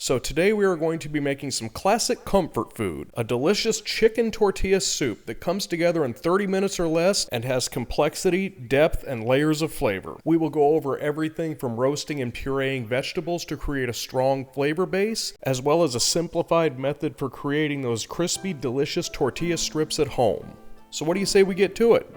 So today we are going to be making some classic comfort food, a delicious chicken tortilla soup that comes together in 30 minutes or less and has complexity, depth, and layers of flavor. We will go over everything from roasting and pureeing vegetables to create a strong flavor base, as well as a simplified method for creating those crispy, delicious tortilla strips at home. So what do you say we get to it?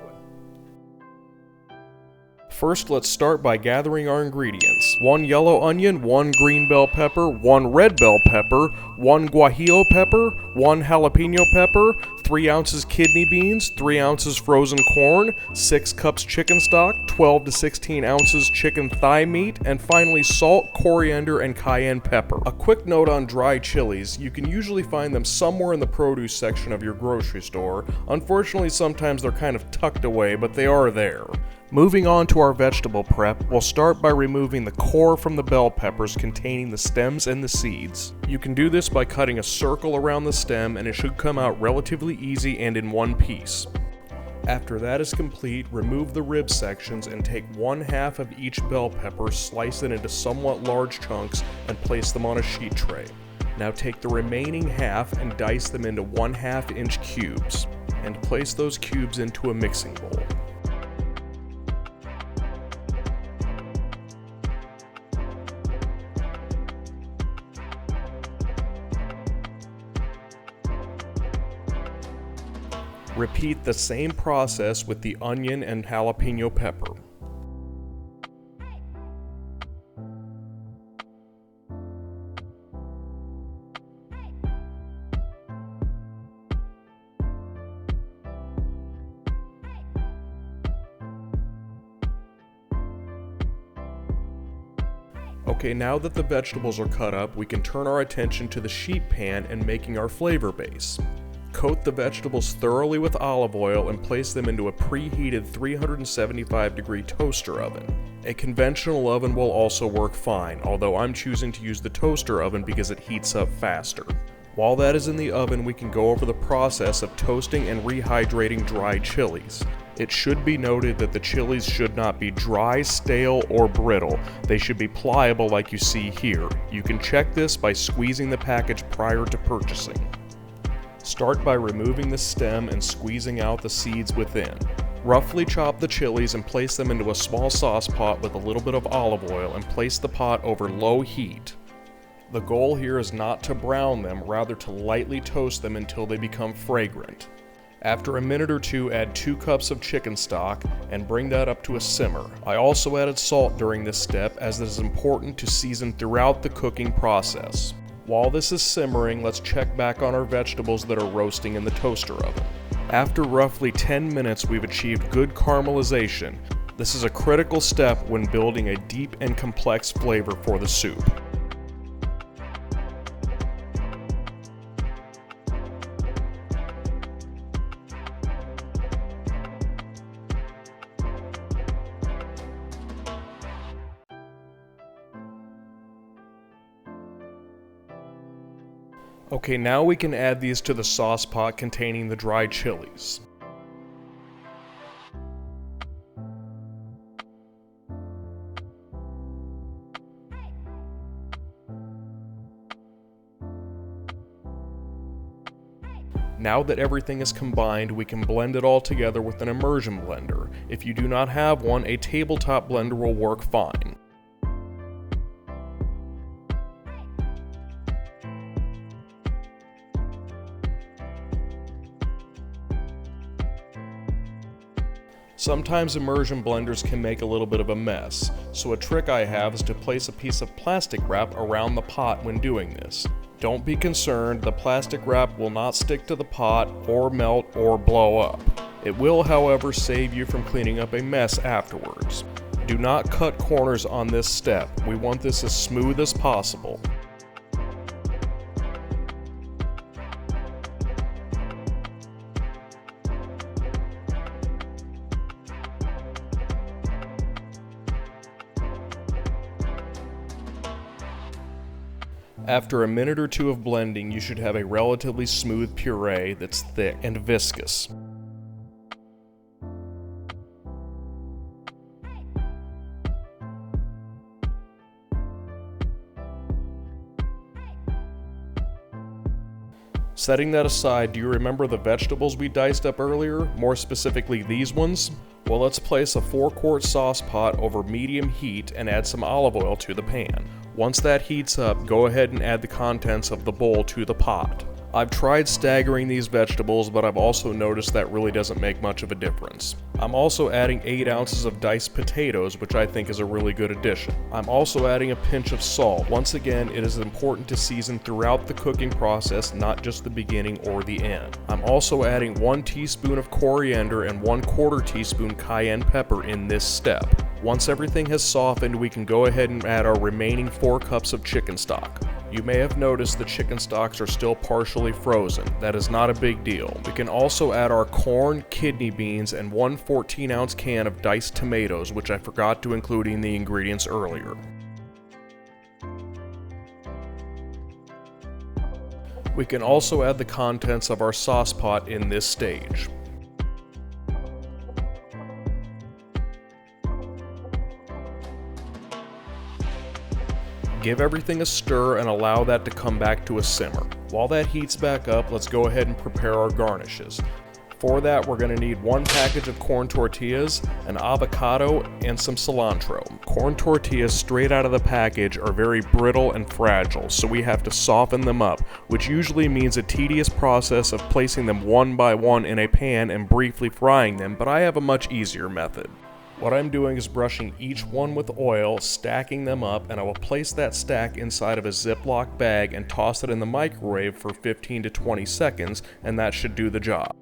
First, let's start by gathering our ingredients. 1 yellow onion, 1 green bell pepper, 1 red bell pepper, 1 guajillo pepper, 1 jalapeno pepper, 3 ounces kidney beans, 3 ounces frozen corn, 6 cups chicken stock, 12 to 16 ounces chicken thigh meat, and finally salt, coriander, and cayenne pepper. A quick note on dry chilies: you can usually find them somewhere in the produce section of your grocery store. Unfortunately, sometimes they're kind of tucked away, but they are there. Moving on to our vegetable prep, we'll start by removing the core from the bell peppers containing the stems and the seeds. You can do this by cutting a circle around the stem, and it should come out relatively easy and in one piece. After that is complete, remove the rib sections and take 1/2 of each bell pepper, slice it into somewhat large chunks, and place them on a sheet tray. Now take the remaining half and dice them into 1/2 inch cubes, and place those cubes into a mixing bowl. Repeat the same process with the onion and jalapeno pepper. Okay, now that the vegetables are cut up, we can turn our attention to the sheet pan and making our flavor base. Coat the vegetables thoroughly with olive oil and place them into a preheated 375-degree toaster oven. A conventional oven will also work fine, although I'm choosing to use the toaster oven because it heats up faster. While that is in the oven, we can go over the process of toasting and rehydrating dried chilies. It should be noted that the chilies should not be dry, stale, or brittle. They should be pliable like you see here. You can check this by squeezing the package prior to purchasing. Start by removing the stem and squeezing out the seeds within. Roughly chop the chilies and place them into a small sauce pot with a little bit of olive oil and place the pot over low heat. The goal here is not to brown them, rather to lightly toast them until they become fragrant. After a minute or two, add 2 cups of chicken stock and bring that up to a simmer. I also added salt during this step, as it is important to season throughout the cooking process. While this is simmering, let's check back on our vegetables that are roasting in the toaster oven. After roughly 10 minutes, we've achieved good caramelization. This is a critical step when building a deep and complex flavor for the soup. Okay, now we can add these to the sauce pot containing the dried chilies. Now that everything is combined, we can blend it all together with an immersion blender. If you do not have one, a tabletop blender will work fine. Sometimes immersion blenders can make a little bit of a mess, so a trick I have is to place a piece of plastic wrap around the pot when doing this. Don't be concerned, the plastic wrap will not stick to the pot or melt or blow up. It will, however, save you from cleaning up a mess afterwards. Do not cut corners on this step. We want this as smooth as possible. After a minute or two of blending, you should have a relatively smooth puree that's thick and viscous. Setting that aside, do you remember the vegetables we diced up earlier? More specifically, these ones? Well, let's place a 4-quart sauce pot over medium heat and add some olive oil to the pan. Once that heats up, go ahead and add the contents of the bowl to the pot. I've tried staggering these vegetables, but I've also noticed that really doesn't make much of a difference. I'm also adding 8 ounces of diced potatoes, which I think is a really good addition. I'm also adding a pinch of salt. Once again, it is important to season throughout the cooking process, not just the beginning or the end. I'm also adding 1 teaspoon of coriander and 1/4 teaspoon cayenne pepper in this step. Once everything has softened, we can go ahead and add our remaining 4 cups of chicken stock. You may have noticed the chicken stocks are still partially frozen. That is not a big deal. We can also add our corn, kidney beans, and 1 14-ounce can of diced tomatoes, which I forgot to include in the ingredients earlier. We can also add the contents of our sauce pot in this stage. Give everything a stir and allow that to come back to a simmer. While that heats back up, let's go ahead and prepare our garnishes. For that, we're going to need 1 package of corn tortillas, an avocado, and some cilantro. Corn tortillas straight out of the package are very brittle and fragile, so we have to soften them up, which usually means a tedious process of placing them one by one in a pan and briefly frying them, but I have a much easier method. What I'm doing is brushing each one with oil, stacking them up, and I will place that stack inside of a Ziploc bag and toss it in the microwave for 15 to 20 seconds, and that should do the job.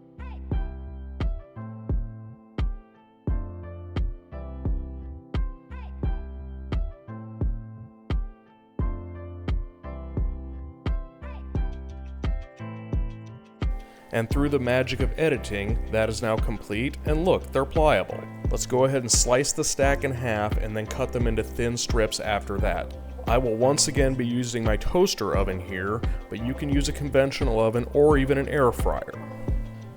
And through the magic of editing, that is now complete, and look, they're pliable. Let's go ahead and slice the stack in half and then cut them into thin strips after that. I will once again be using my toaster oven here, but you can use a conventional oven or even an air fryer.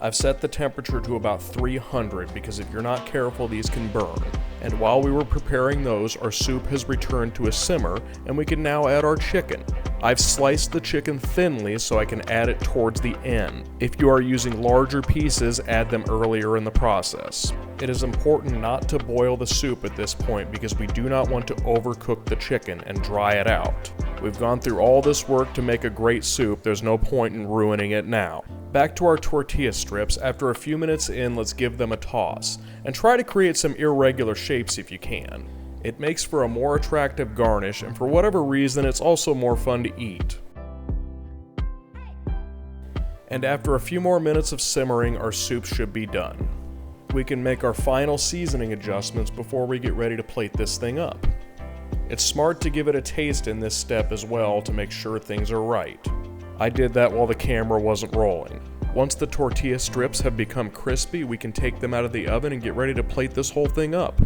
I've set the temperature to about 300 because if you're not careful, these can burn. And while we were preparing those, our soup has returned to a simmer, and we can now add our chicken. I've sliced the chicken thinly so I can add it towards the end. If you are using larger pieces, add them earlier in the process. It is important not to boil the soup at this point because we do not want to overcook the chicken and dry it out. We've gone through all this work to make a great soup, there's no point in ruining it now. Back to our tortilla strips. After a few minutes in, let's give them a toss, and try to create some irregular shapes if you can. It makes for a more attractive garnish, and for whatever reason, it's also more fun to eat. And after a few more minutes of simmering, our soup should be done. We can make our final seasoning adjustments before we get ready to plate this thing up. It's smart to give it a taste in this step as well to make sure things are right. I did that while the camera wasn't rolling. Once the tortilla strips have become crispy, we can take them out of the oven and get ready to plate this whole thing up.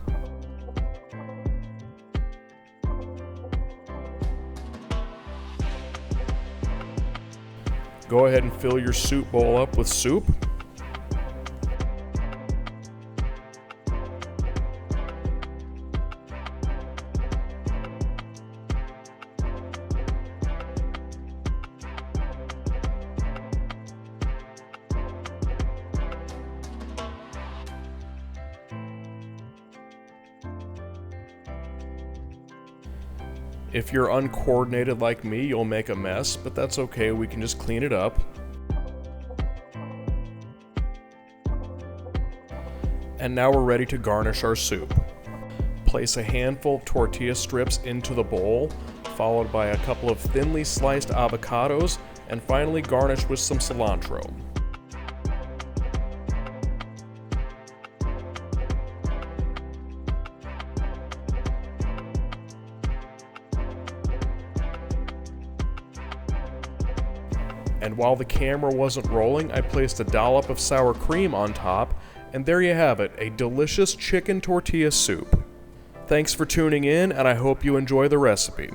Go ahead and fill your soup bowl up with soup. If you're uncoordinated like me, you'll make a mess, but that's okay, we can just clean it up. And now we're ready to garnish our soup. Place a handful of tortilla strips into the bowl, followed by a couple of thinly sliced avocados, and finally garnish with some cilantro. And while the camera wasn't rolling, I placed a dollop of sour cream on top, and there you have it, a delicious chicken tortilla soup. Thanks for tuning in, and I hope you enjoy the recipe.